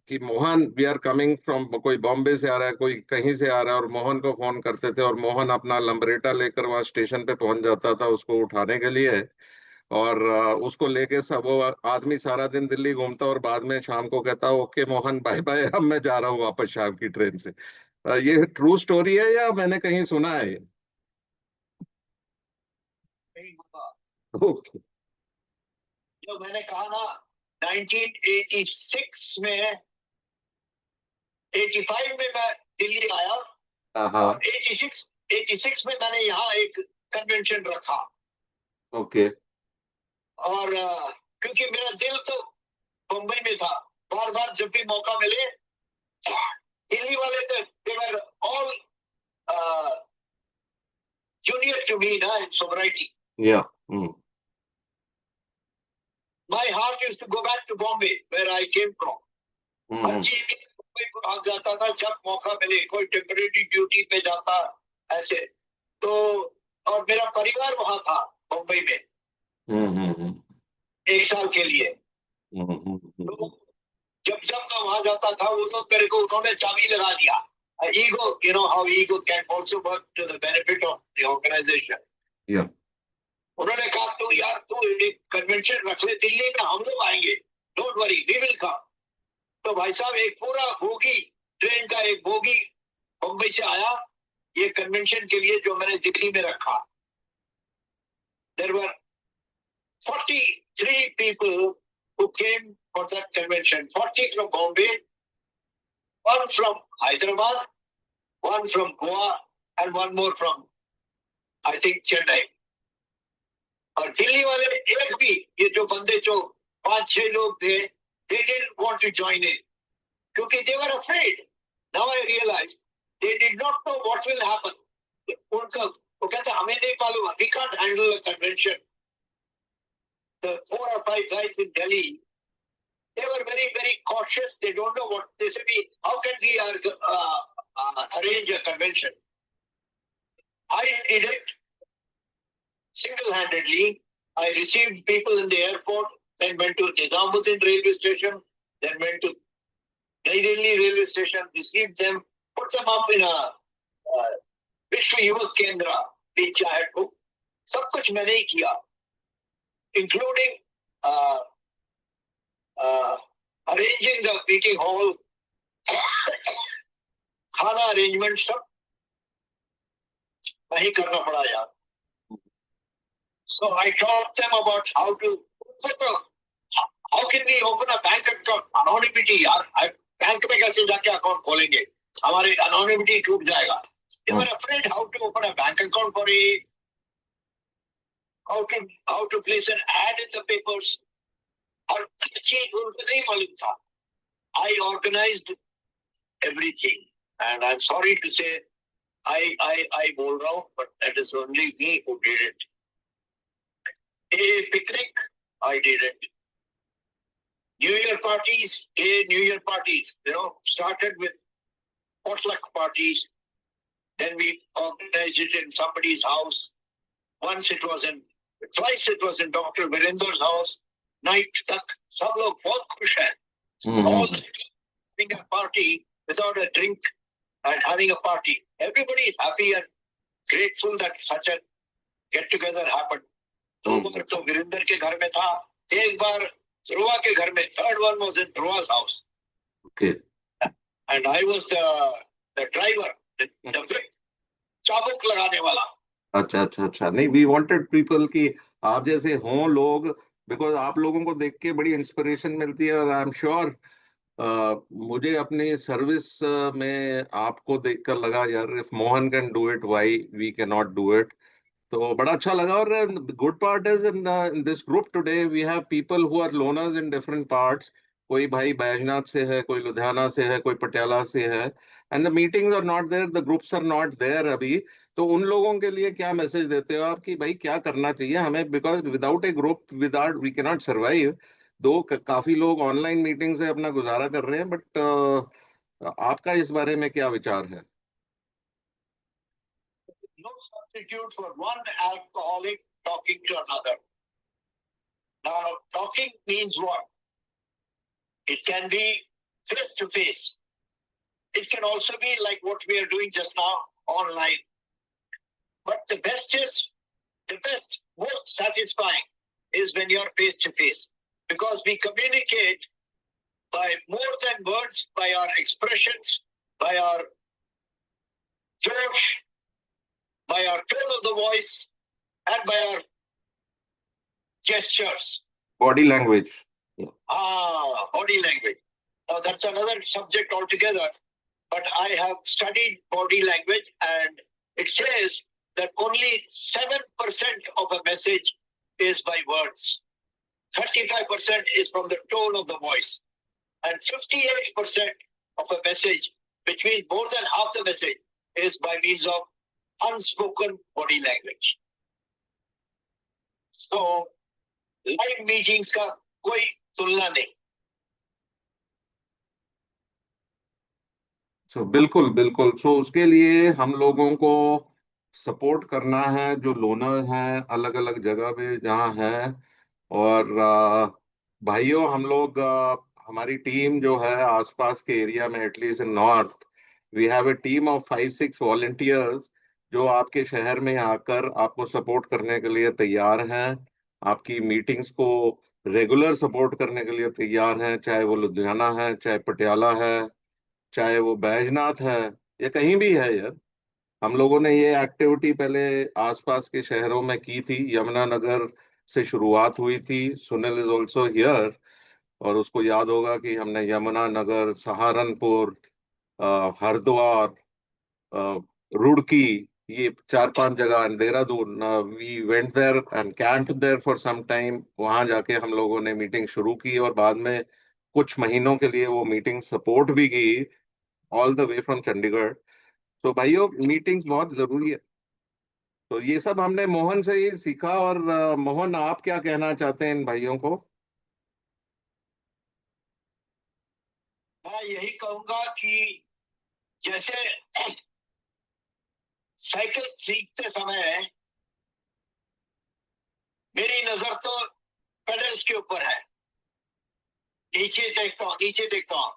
कि Mohan we are coming from, कोई बॉम्बे से आ रहा है, कोई कहीं से आ रहा है, और मोहन को फोन करते थे और मोहन अपना लंबरेटा लेकर वहां स्टेशन पे पहुंच जाता था उसको उठाने के लिए. और उसको लेके सब वो आदमी सारा दिन दिल्ली घूमता और बाद में शाम को कहता ओके मोहन बाय बाय, अब मैं जा रहा हूँ वापस शाम की ट्रेन से. ये ट्रू स्टोरी है या मैंने कहीं सुना है? नहीं हुआ। ओके। जो मैंने कहा ना 1986 में 85 में मैं दिल्ली आया और 86 में मैंने यहाँ एक कन्वेंशन रखा ओके। और क्योंकि मेरा दिल तो मुंबई में था, बार बार जब भी मौका मिले दिल्ली वाले तो they were all junior to me na in sobriety. या। My heart used to go back to Bombay where I came from. हर चीज मुंबई को भाग जाता था जब मौका मिले, कोई टेम्परेरी ड्यूटी पे जाता ऐसे तो, और मेरा परिवार वहां था मुंबई में 1 साल के लिए। तो जब जब मैं वहां जाता था वो लोग मेरे को उन्होंने चाबी लगा दिया। Ego, you know how ego can also work to the benefit of the organization. या। उन्होंने कहा तू यार तू एक कन्वेंशन रख ले दिल्ली में, हम लोग आएंगे, don't worry we will come. तो भाई साहब एक पूरा बोगी, ट्रेन का एक बोगी मुंबई से आया ये कन्वेंशन के लिए जो मैंने दिल्ली में रखा। There were 43 people who came for that convention, 40 from Bombay, 1 from Hyderabad, 1 from Goa and 1 more from I think Chennai. और दिल्ली वाले एक भी, ये जो बंदे जो 5-6 लोग थे, they didn't want to join in क्योंकि they were afraid. Now I realize they did not know what will happen. उनका वो कहते हमें नहीं मालूम, we can't handle a convention. The 4 or 5 guys in Delhi, they were very, very cautious. They don't know what they said. How can we arrange a convention? I did it single-handedly. I received people in the airport, then went to Nizamuddin railway station, then went to Nai Delhi railway station, received them, put them up in a Vishwa Yuvak Kendra, which I had booked. सब कुछ मैंने ही किया, including arranging the meeting hall, खाना arrangement सब मैं ही करना पड़ा यार। So I taught them about how can we open a bank account? Anonymity यार, बैंक में कैसे जाके अकाउंट खोलेंगे, हमारी anonymity टूट जाएगा। They were afraid how to open a bank account for a, how to place an ad in the papers. और चीज उनको नहीं मालूम था। I organized everything, and I'm sorry to say, I बोल रहा हूँ, but that is only me who did it. A picnic, I did it. New Year parties, you know, started with potluck parties. Then we organized it in somebody's house. Twice it was in Dr. Virender's house. Night tak, सब लोग बहुत खुश हैं. All having a party without a drink and having a party. Everybody is happy and grateful that such a get together happened. 2 बार तो वीरेंद्र के घर में था, 1 बार ध्रुवा के घर में. Third one was in Dhruva's house. Okay. And I was the driver, the चाबुक लगाने वाला. अच्छा नहीं, वी वांटेड पीपल कि आप जैसे हों लोग, बिकॉज आप लोगों को देख के बड़ी इंस्पिरेशन मिलती है। और आई एम श्योर मुझे अपनी सर्विस में आपको देखकर लगा यार, if Mohan can do it why we can not do it. तो बड़ा अच्छा लगा। और good part is in this group today we have people who are loners in different parts. कोई भाई बैजनाथ से है, कोई लुधियाना से है, कोई पटियाला से है। And the meetings are not there, the groups are not there अभी। तो उन लोगों के लिए क्या मैसेज देते हो आप कि भाई क्या करना चाहिए हमें? Because without a group without we can not survive. काफी लोग ऑनलाइन मीटिंग से अपना गुजारा कर रहे हैं, बट आपका इस बारे में क्या विचार है? No substitute for one alcoholic talking to another. Now, talking means what? It can be face to face. It can also be like what we are doing just now, online. But the best, most satisfying is when you are face to face, because we communicate by more than words, by our expressions, by our josh, by our tone of the voice, and by our gestures. Body language. Body language. Now that's another subject altogether. But I have studied body language, and it says that only 7% of a message is by words. 35% is from the tone of the voice. And 58% of a message, which means more than half the message, is by means of unspoken body language. So, live meetings का कोई तुलना नहीं. सो बिल्कुल बिल्कुल. सो उसके लिए हम लोगों को सपोर्ट करना है, जो लोनर हैं अलग अलग जगह पे जहाँ है. और भाइयों, हम लोग हमारी टीम जो है आसपास के एरिया में, at least in north, we have a team of 5-6 volunteers जो आपके शहर में आकर आपको सपोर्ट करने के लिए तैयार हैं, आपकी मीटिंग्स को रेगुलर सपोर्ट करने के लिए तैयार हैं. चाहे वो लुधियाना है, चाहे पटियाला है, चाहे वो बैजनाथ है, या कहीं भी है यार. हम लोगों ने ये एक्टिविटी पहले आसपास के शहरों में की थी. यमुनानगर से शुरुआत हुई थी. सुनील इज ऑल्सो हियर, और उसको याद होगा कि हमने यमुनानगर, सहारनपुर, हरिद्वार, रुड़की, ये 4-5 जगह, and Dehradun, we went there and camped there for some time. वहां जाके हम लोगों ने मीटिंग शुरू की, और बाद में कुछ महीनों के लिए वो मीटिंग सपोर्ट भी की, all the way from Chandigarh. तो भाइयों, मीटिंग्स बहुत जरूरी है. तो ये सब हमने मोहन से ही सीखा. और मोहन, आप क्या कहना चाहते हैं इन भाइयों को? मैं यही कहूंगा कि जैसे साइकिल सीखते समय मेरी नजर तो पेडल्स के ऊपर है. नीचे देखता हूँ, नीचे देखता हूँ.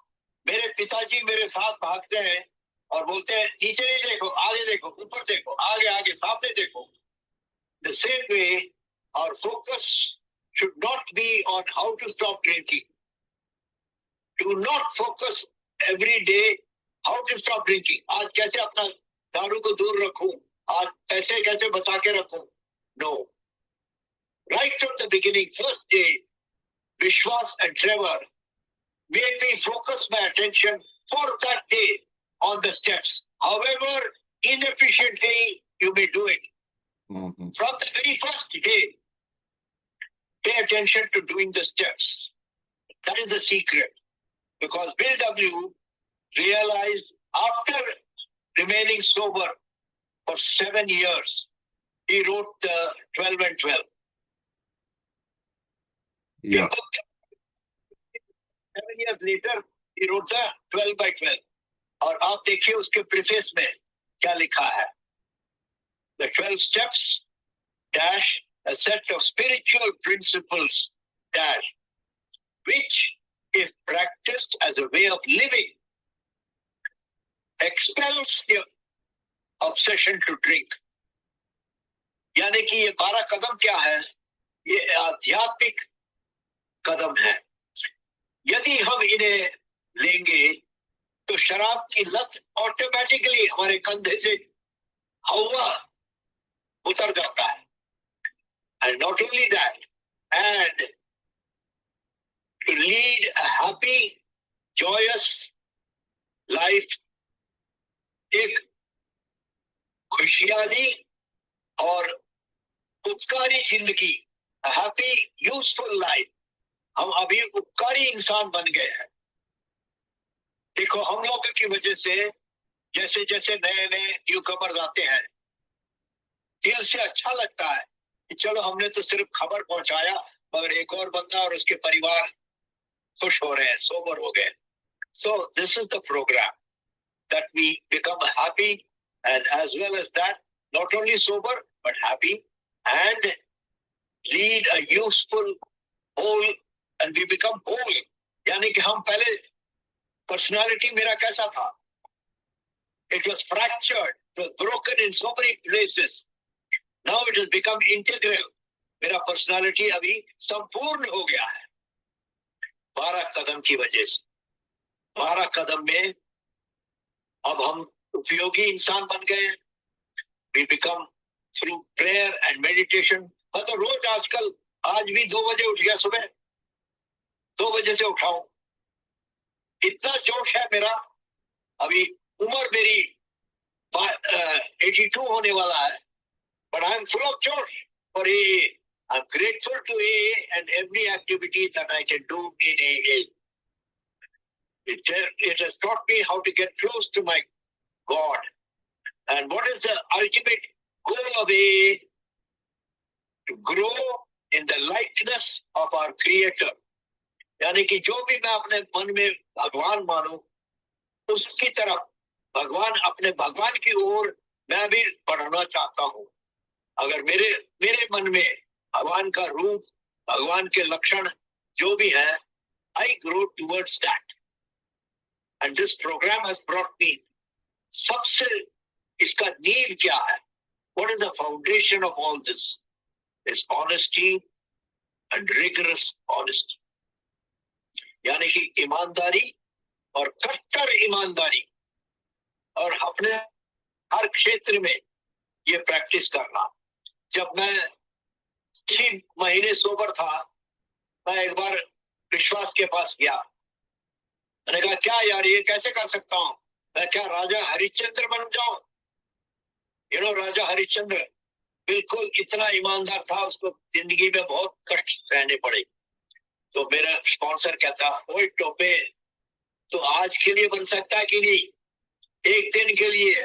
मेरे पिताजी मेरे साथ भागते हैं और बोलते हैं, नीचे नहीं देखो, आगे देखो, ऊपर देखो, आगे आगे, सामने देखो. The same way, our focus should not be on how to stop drinking. Do not focus every day how to stop drinking. आज कैसे अपना दारू को दूर रखूं, आज ऐसे कैसे बचा के रखूं. No. Right from the beginning, first day, Vishwas and Trevor made me focus my attention for that day on the steps. However inefficiently you may do it. Mm-hmm. From the very first day, pay attention to doing the steps. That is the secret. Because Bill W. realized after remaining sober for 7 years, he wrote the 12 and 12. Yeah. 7 years later, he wrote the 12 by 12. और आप देखिए उसके preface में क्या लिखा है. The 12 steps dash a set of spiritual principles dash which, if practiced as a way of living, expels the obsession to drink. यानी कि ये 12 कदम क्या है? ये आध्यात्मिक कदम है. यदि हम इन्हें लेंगे तो शराब की लत ऑटोमेटिकली हमारे कंधे से हवा उतर जाता है. And not only that, and to lead a happy, joyous life, एक खुशहाली और उपकारी जिंदगी, a happy, useful life. हम अभी उपकारी इंसान बन गए हैं. देखो, हम लोगों की वजह से जैसे जैसे नए नए न्यूकमर्स आते हैं, दिल से अच्छा लगता है कि चलो हमने तो सिर्फ खबर पहुंचाया, मगर एक और बंदा और उसके परिवार खुश हो रहे हैं, सोबर हो गए. So this is the program that we become happy, and as well as that, not only sober but happy, and lead a useful whole, and we become whole. यानी कि हम पहले personality मेरा कैसा था? It was fractured, it was broken in so many places. Now it has become integral. मेरा personality अभी संपूर्ण हो गया है 12 कदम की वजह से. 12 कदम में अब हम उपयोगी इंसान बन गए. We become through prayer and meditation. मतलब रोज आजकल आज भी 2 बजे उठ गया, सुबह 2 बजे से उठा हूं। इतना जोश है मेरा। अभी उम्र मेरी 82 होने वाला है, but I'm full of josh for AA. I'm grateful to AA and every activity that I can do in AA. It has taught me how to get close to my God. And what is the ultimate goal of AA? To grow in the likeness of our Creator. यानी कि जो भी मैं अपने मन में भगवान मानूं, उसकी तरफ भगवान की ओर मैं भी बढ़ना चाहता हूं। अगर मेरे मन में भगवान का रूप, भगवान के लक्षण जो भी है, I grow towards that. And this program has brought me, सबसे इसका नींव क्या है? What is the foundation of all this? Is honesty and rigorous honesty. यानी कि ईमानदारी और कट्टर ईमानदारी, और अपने हर क्षेत्र में ये प्रैक्टिस करना। जब मैं 6 महीने सोबर था, मैं एक बार विश्वास के पास गया। मैंने कहा, क्या यार, ये कैसे कर सकता हूं मैं? क्या राजा हरिश्चंद्र बन जाऊं? राजा हरिश्चंद्र बिल्कुल इतना ईमानदार था, उसको जिंदगी में बहुत कष्ट सहने पड़े। तो मेरा स्पॉन्सर कहता, ओए टोपे, तो आज के लिए बन सकता है कि नहीं? एक दिन के लिए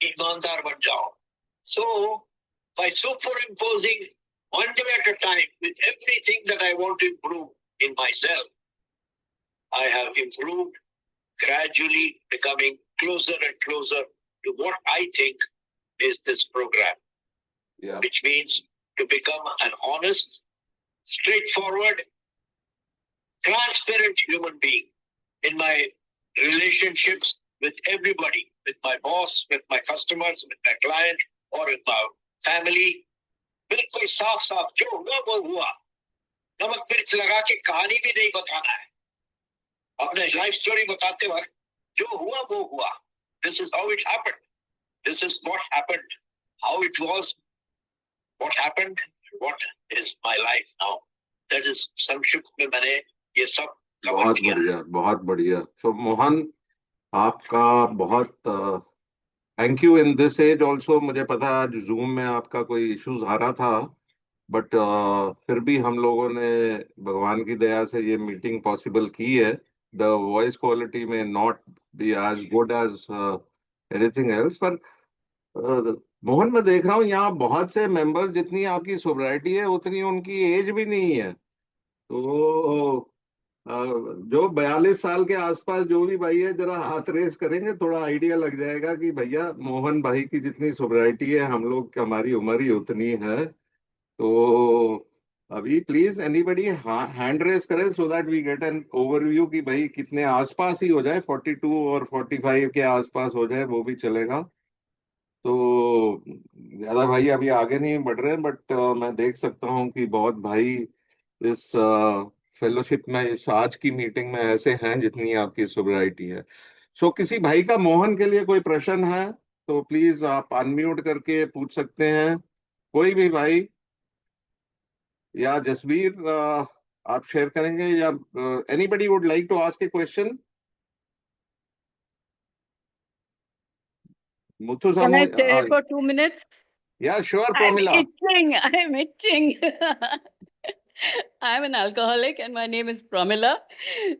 ईमानदार बन जाओ। So by superimposing one day at a time with everything that I want to improve in myself, I have improved, gradually becoming closer and closer to what I think is this program. Yeah. Which means to become an honest, straightforward, transparent human being in my relationships with everybody, with my boss, with my customers, with my client, or with my family. बिल्कुल साफ साफ जो हुआ वो हुआ। नमक मिर्च लगा के कहानी भी नहीं बताना है। अपने लाइफ स्टोरी बताते वक्त जो हुआ वो हुआ। This is how it happened. This is what happened. How it was. What happened. What is my life now. That is संक्षिप्त में मैंने ये सब कवर किया। बहुत बढ़िया, बहुत बढ़िया। So मोहन, आपका बहुत thank you in this age also. मुझे पता आज जूम में आपका कोई इश्यूज आ रहा था, बट फिर भी हम लोगों ने भगवान की दया से ये मीटिंग पॉसिबल की है। The voice quality may not be as good as anything else, पर मोहन, मैं देख रहा हूँ यहाँ बहुत से मेंबर्स, जितनी आपकी सोब्राइटी है उतनी उनकी एज भी नहीं है। तो जो 42 साल के आसपास जो भी भाई है, जरा हाथ रेस करेंगे, थोड़ा आइडिया लग जाएगा कि भैया मोहन भाई की जितनी सोब्राइटी है, हम लोग हमारी उम्र ही उतनी है। तो अभी प्लीज एनीबडी हैंड रेस करें so that we get an overview कि भाई कितने आसपास ही हो जाए, 42 और 45 के आसपास हो जाए वो भी चलेगा। तो ज्यादा भाई अभी आगे नहीं बढ़ रहे हैं, बट मैं देख सकता हूँ कि बहुत भाई इस फेलोशिप में, इस आज की मीटिंग में ऐसे हैं जितनी आपकी सोब्राइटी है। सो किसी भाई का मोहन के लिए कोई प्रश्न है तो प्लीज आप अनम्यूट करके पूछ सकते हैं, कोई भी भाई। या जसवीर, आप शेयर करेंगे, या anybody would like to ask a question? Muthu Can I Samu, share for 2 minutes? yeah, sure, I'm Pramila. itching. I'm an alcoholic and my name is Pramila.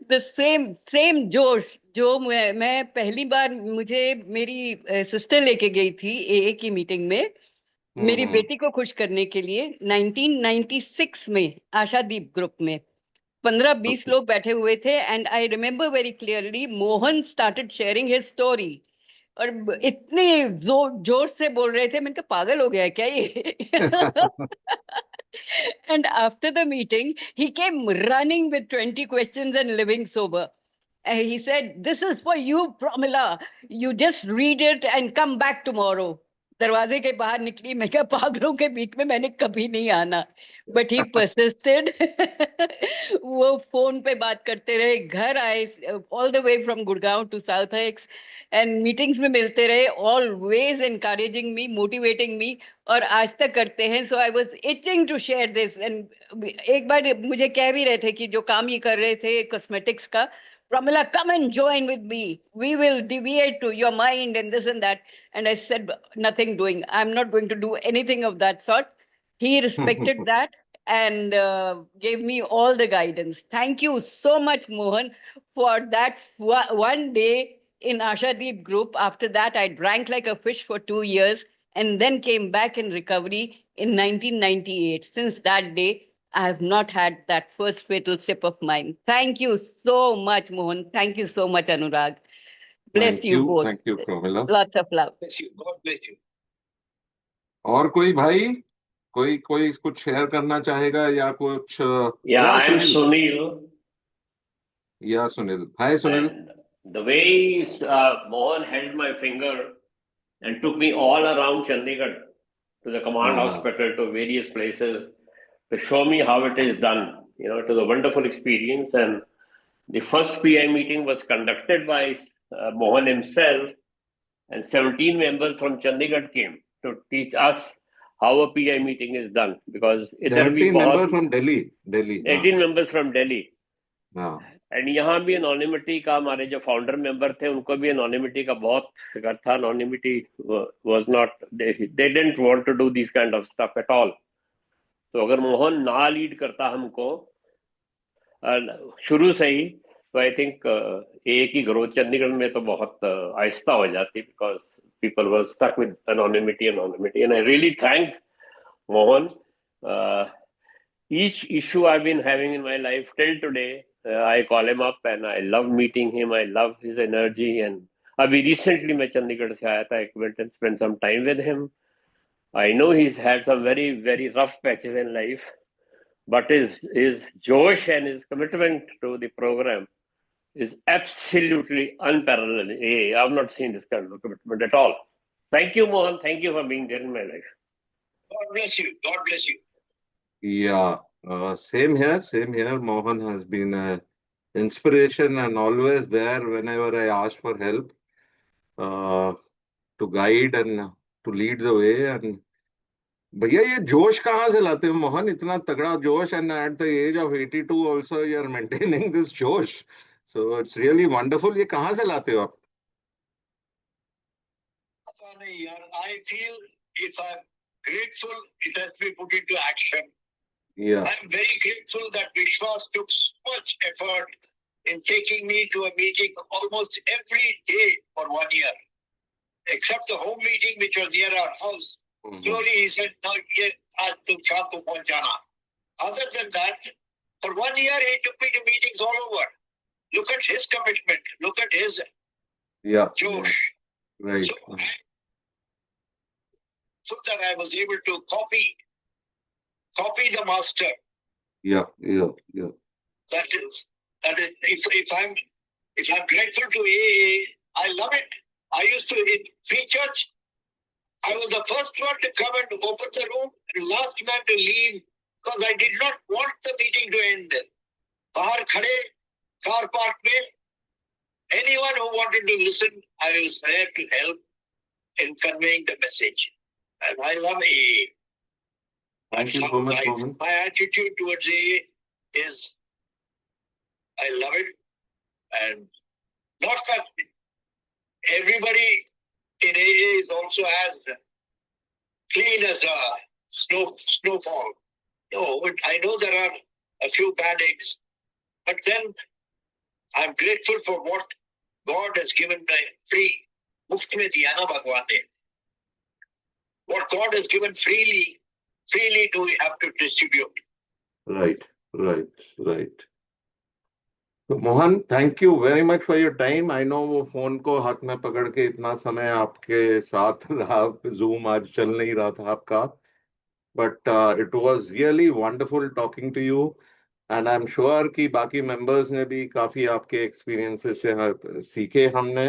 The same जोश जो मैं पहली बार मुझे मेरी सिस्टर लेके गई थी AA की मीटिंग में, मेरी बेटी को खुश करने के लिए 1996 में आशादीप ग्रुप में 15-20 लोग बैठे हुए थे। And I remember very clearly Mohan started sharing his story, और इतने जोर से बोल रहे थे, मैंने कहा पागल हो गया है क्या ये? And after the meeting, he came running with 20 questions and living sober. And he said, "This is for you, Pramila. You just read it and come back tomorrow." दरवाजे के बाहर निकली, मैं क्या पागलों के बीच में मैंने कभी नहीं आना, बट ही परसिस्टेड। वो फोन पे बात करते रहे, घर आए all the way from Gurgaon to South Ex, and meetings में मिलते रहे, always encouraging me, motivating me, और आज तक करते हैं. So I was itching to share this. And एक बार मुझे कह भी रहे थे कि जो काम ये कर रहे थे कॉस्मेटिक्स का, Pramila, come and join with me. We will deviate to your mind and this and that. And I said, nothing doing. I'm not going to do anything of that sort. He respected that and gave me all the guidance. Thank you so much, Mohan, for that one day in Ashadeep group. After that, I drank like a fish for 2 years and then came back in recovery in 1998. Since that day, I have not had that first fatal sip of mine. Thank you so much, Mohan. Thank you so much, Anurag. Bless you both. Thank you, Pramila. Lots of love. Bless you. God bless you. और कोई भाई, कोई कुछ share करना चाहेगा या कुछ? Yeah, I'm Sunil. Yeah, Sunil. Hi, Sunil. And the way Mohan held my finger and took me all around Chandigarh to the command hospital, to various places, to show me how it is done. You know, it was a wonderful experience. And the first PI meeting was conducted by Mohan himself, and 17 members from Chandigarh came to teach us how a PI meeting is done. Because 17 members from Delhi. 18 members from Delhi. हाँ. And यहाँ भी anonymity का, हमारे जो founder member थे उनको भी anonymity का बहुत फिक्र था. Anonymity was not, they didn't want to do this kind of stuff at all. तो अगर मोहन ना लीड करता हमको शुरू से ही, तो आई थिंक एक ही ग्रोथ चंडीगढ़ में तो बहुत आहिस्ता हो जाती, because people were stuck with anonymity. And I really thank Mohan. Each issue I've been having in my life till today, I call him up and I love meeting him. I love his energy. And abhi recently मैं चंडीगढ़ से आया था, I went and spent some time with him. I know he's had some very, very rough patches in life, but his josh and his commitment to the program is absolutely unparalleled. Hey, I've not seen this kind of commitment at all. Thank you, Mohan. Thank you for being there in my life. God bless you. God bless you. Yeah, same here. Mohan has been an inspiration and always there whenever I ask for help, to guide and to lead the way. And भैया ये जोश कहाँ से लाते हो मोहन, इतना तगड़ा जोश? And at the age of 82 also you are maintaining this josh, so it's really wonderful. ये कहाँ से लाते हो आप? I feel if I'm grateful, it has to be put into action. Yeah. I'm very grateful that Vishwas took so much effort in taking me to a meeting almost every day for 1 year, except the home meeting which was near our house. Slowly he said, no, aaj tum shaam ko pahunch jana. Other than that, for 1 year he took me to meetings all over. Look at his commitment. Look at his josh. Right. So that I was able to copy the master. Yeah. That is, if I'm grateful to AA, I love it. I used to, in free church, I was the first one to come and open the room and last man to leave, because I did not want the meeting to end. Bahar khade, car park mein, anyone who wanted to listen, I was there to help in conveying the message. And I love AA. Thank you so much, Mohan. My attitude towards AA is, I love it. And not that everybody in AA is also as clean as a snowfall. No, I know there are a few bad eggs. But then I'm grateful for what God has given me free. Muft mein diya na Bhagwan ne. What God has given freely do we have to distribute. Right. So Mohan, thank you very much for your time. I know वो phone को हाथ में पकड़ के इतना समय आपके साथ रहा, Zoom आज चल नहीं रहा था आपका, but it was really wonderful talking to you. And I'm sure कि बाकी members ने भी काफी आपके experiences से सीखे हमने.